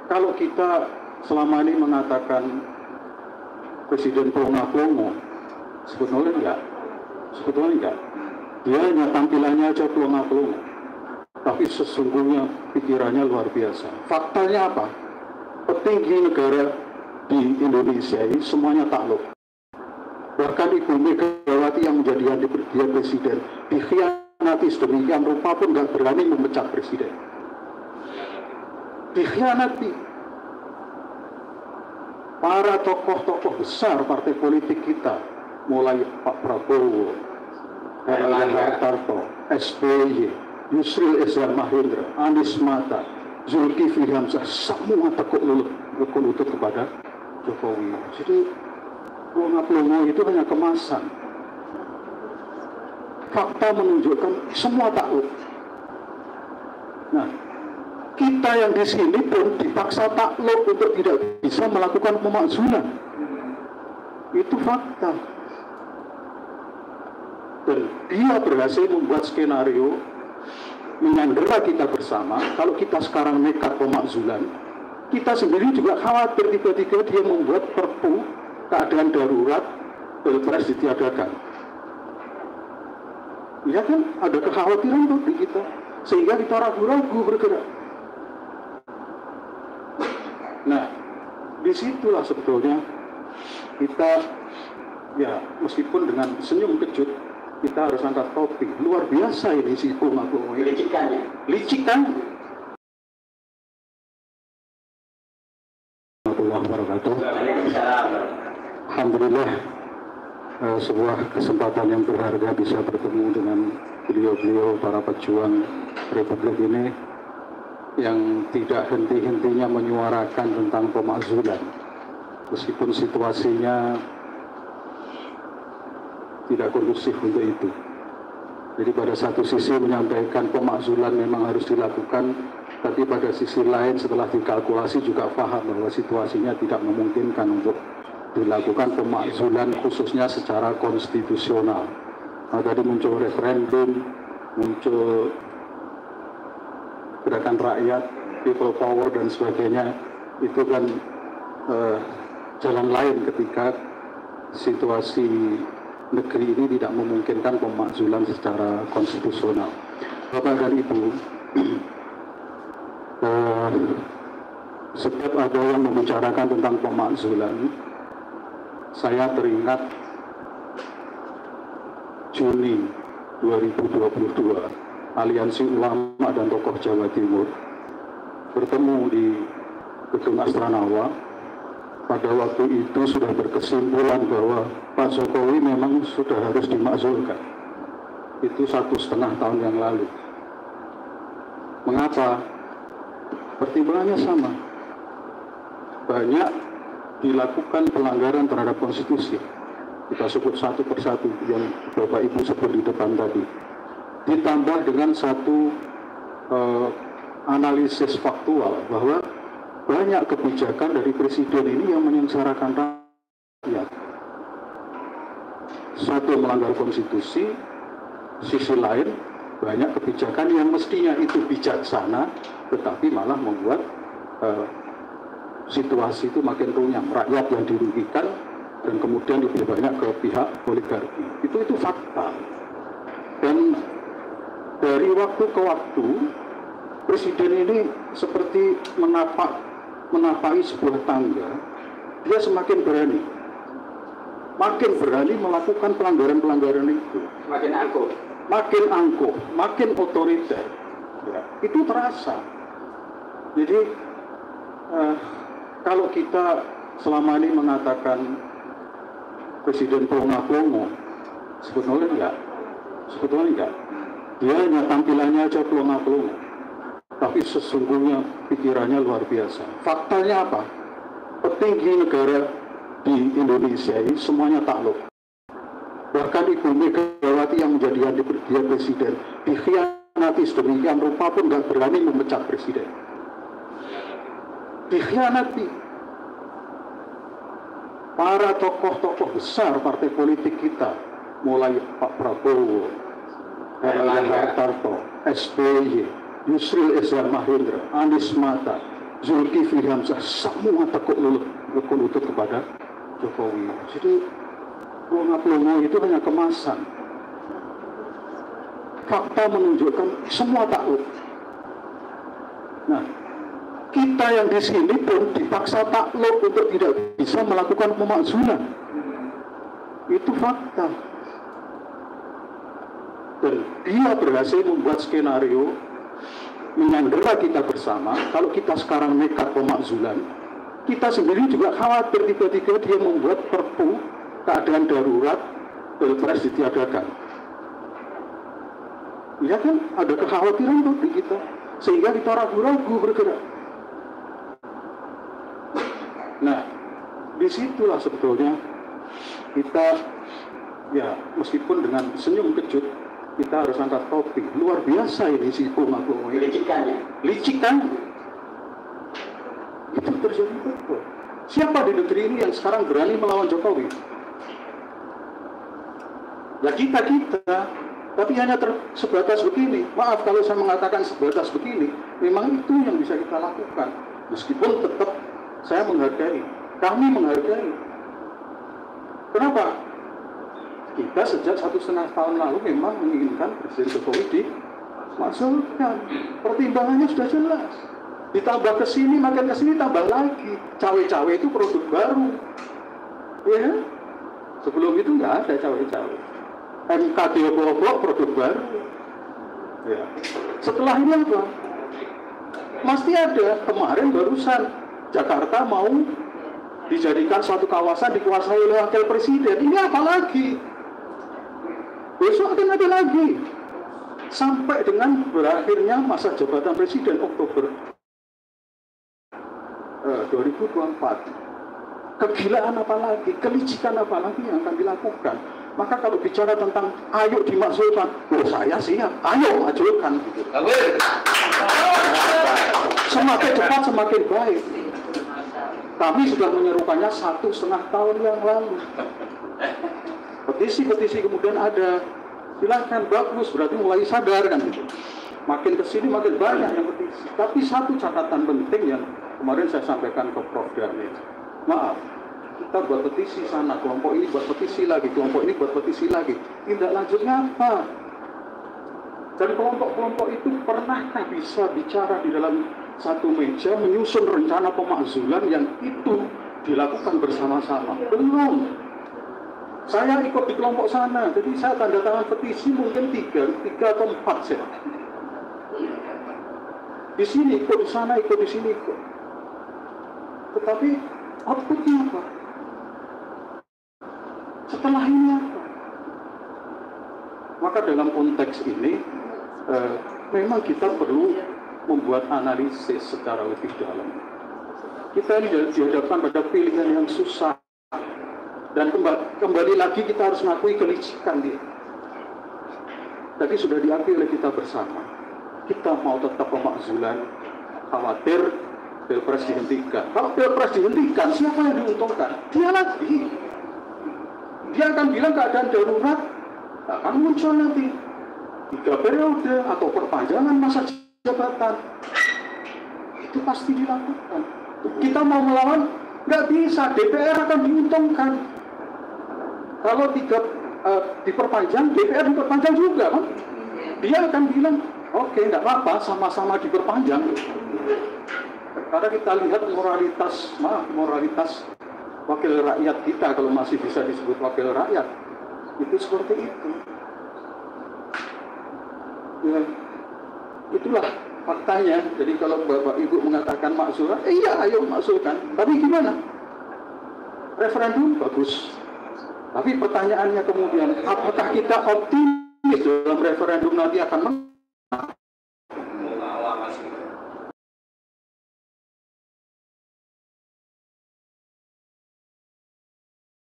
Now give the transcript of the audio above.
Kalau kita selama ini mengatakan Presiden plonga-plongo, sebetulnya enggak. Dia hanya tampilannya aja plonga-plongo, tapi sesungguhnya pikirannya luar biasa. Faktanya apa? Petinggi negara di Indonesia ini semuanya takluk. Bahkan Ibu Megawati yang menjadi dia presiden dikhianati sedemikian rupa pun nggak berani memecat presiden. Dikhianati. Para tokoh-tokoh besar partai politik kita, mulai Pak Prabowo, Erlangga Hartarto, SBY, Yusril Izzah Mahendra, Anies Mata, Zulkifli Hamzah, semua tekuk lutut kepada Jokowi. Jadi plonga-plongo itu hanya kemasan. Fakta menunjukkan semua takluk. Nah, kita yang di sini pun dipaksa takluk untuk tidak bisa melakukan pemakzulan. Itu fakta. Dan dia berhasil membuat skenario menyandera kita bersama. Kalau kita sekarang nekat pemakzulan, kita sendiri juga khawatir tiba-tiba dia membuat perpu keadaan darurat pilpres ditiadakan. Ya kan, ada kekhawatiran tuh di kita, sehingga kita ragu-ragu bergerak. Nah, disitulah sebetulnya kita, ya meskipun dengan senyum kejut, kita harus angkat topi. Luar biasa ini si plonga-plongo ini. Licik kan? Alhamdulillah, sebuah kesempatan yang berharga bisa bertemu dengan beliau-beliau para pejuang Republik ini yang tidak henti-hentinya menyuarakan tentang pemakzulan, meskipun situasinya tidak kondusif untuk itu. Jadi pada satu sisi menyampaikan pemakzulan memang harus dilakukan, tapi pada sisi lain setelah dikalkulasi juga paham bahwa situasinya tidak memungkinkan untuk dilakukan pemakzulan khususnya secara konstitusional. Nah, tadi muncul referendum, muncul gerakan rakyat, people power dan sebagainya. Itu kan jalan lain ketika situasi negeri ini tidak memungkinkan pemakzulan secara konstitusional. Bapak dan Ibu, setiap ada yang membicarakan tentang pemakzulan, saya teringat Juni 2022, Aliansi Ulama dan Tokoh Jawa Timur bertemu di Gedung Astranawa. Pada waktu itu sudah berkesimpulan bahwa Pak Jokowi memang sudah harus dimakzulkan. Itu 1,5 tahun yang lalu. Mengapa? Pertimbangannya sama. Banyak dilakukan pelanggaran terhadap konstitusi. Kita sebut satu persatu yang Bapak Ibu sebut di depan tadi. Ditambah dengan satu analisis faktual bahwa banyak kebijakan dari presiden ini yang menyengsarakan rakyat. Satu, melanggar konstitusi. Sisi lain, banyak kebijakan yang mestinya itu bijaksana, tetapi malah membuat situasi itu makin runyam. Rakyat yang dirugikan dan kemudian lebih banyak ke pihak oligarki. Itu fakta. Dan dari waktu ke waktu, presiden ini seperti menapaki sebuah tangga. Dia semakin berani, makin berani melakukan pelanggaran-pelanggaran itu. Makin angkuh, makin otoriter. Ya, itu terasa. Jadi kalau kita selama ini mengatakan presiden plonga-plongo, sebetulnya enggak. Dia hanya tampilannya aja plonga-plongo, tapi sesungguhnya pikirannya luar biasa. Faktanya apa? Petinggi negara di Indonesia ini semuanya takluk. Bahkan Ibu Megawati yang menjadi dia presiden dikhianati sedemikian rupa pun nggak berani memecat presiden. Dikhianati. Para tokoh-tokoh besar partai politik kita, mulai Pak Prabowo, Erlangga Hartarto, SBY, Yusril Izzah Mahendra, Anies Mata, Zulkifli Hamzah, semua tekuk lutut kepada Jokowi. Jadi pelongo itu hanya kemasan. Fakta menunjukkan semua takluk. Nah, kita yang di sini pun dipaksa takluk untuk tidak bisa melakukan pemakzulan. Itu fakta. Dan dia berhasil membuat skenario menyandera kita bersama. Kalau kita sekarang nekat pemakzulan, kita sendiri juga khawatir tiba-tiba dia membuat perpu keadaan darurat pilpres ditiadakan. Ya kan, ada kekhawatiran tuh di kita, sehingga kita ragu-ragu bergerak. Nah, disitulah sebetulnya kita, ya meskipun dengan senyum kejut, kita harus angkat topi. Luar biasa ini si Pungakung. Licikan. Itu terjadi betul. Siapa di negeri ini yang sekarang berani melawan Jokowi? Ya kita. Tapi hanya sebatas begini. Maaf kalau saya mengatakan sebatas begini. Memang itu yang bisa kita lakukan. Meskipun tetap saya menghargai. Kami menghargai. Kenapa? Kita sejak 1,5 tahun lalu memang menginginkan Presiden Jokowi dimakzulkan. Pertimbangannya sudah jelas. Ditambah ke sini, makin ke sini tambah lagi. Cawe-cawe itu produk baru. Ya, sebelum itu nggak ada cawe-cawe. MKD oblok produk baru. Ya. Setelah ini apa? Pasti ada. Kemarin barusan Jakarta mau dijadikan suatu kawasan dikuasai oleh wakil presiden. Ini apa lagi? Besok akan ada lagi. Sampai dengan berakhirnya masa jabatan presiden Oktober 2024. Kegilaan apa lagi? Kelicikan apa lagi yang akan dilakukan? Maka kalau bicara tentang ayo dimakzulkan, saya siap, ayo majukan. Semakin cepat semakin baik. Kami sudah menyerukannya 1,5 tahun yang lalu. Petisi kemudian ada, silahkan, bagus, berarti mulai sadar kan gitu. Makin kesini makin banyak yang petisi. Tapi satu catatan penting yang kemarin saya sampaikan ke Prof. Daniel. Maaf, kita buat petisi sana, kelompok ini buat petisi lagi, kelompok ini buat petisi lagi. Tindak lanjutnya apa? Dan kelompok-kelompok itu pernahkah bisa bicara di dalam satu meja menyusun rencana pemakzulan yang itu dilakukan bersama-sama? Belum. Saya ikut di kelompok sana, jadi saya tanda tangan petisi mungkin 3 atau 4 saya. Di sini ikut, di sana ikut, di sini ikut. Tetapi outputnya apa? Setelah ini apa? Maka dalam konteks ini memang kita perlu membuat analisis secara lebih dalam. Kita ini dihadapkan pada pilihan yang susah. Dan kembali lagi kita harus mengakui kelicikan dia. Tadi sudah diakui oleh kita bersama. Kita mau tetap pemakzulan, khawatir pilpres dihentikan. Kalau pilpres dihentikan, siapa yang diuntungkan? Dia lagi. Dia akan bilang keadaan darurat akan muncul nanti 3 periode atau perpanjangan masa jabatan. Itu pasti dilakukan. Kita mau melawan, nggak bisa. DPR akan diuntungkan. Kalau diperpanjang, DPR diperpanjang juga kan? Dia akan bilang, oke, nggak apa-apa, sama-sama diperpanjang. Karena kita lihat moralitas wakil rakyat kita, kalau masih bisa disebut wakil rakyat, itu seperti itu. Ya, itulah faktanya. Jadi kalau Bapak Ibu mengatakan makzulan, iya ayo makzulkan. Tapi gimana? Referendum bagus. Tapi pertanyaannya kemudian, apakah kita optimis dalam referendum nanti akan menang?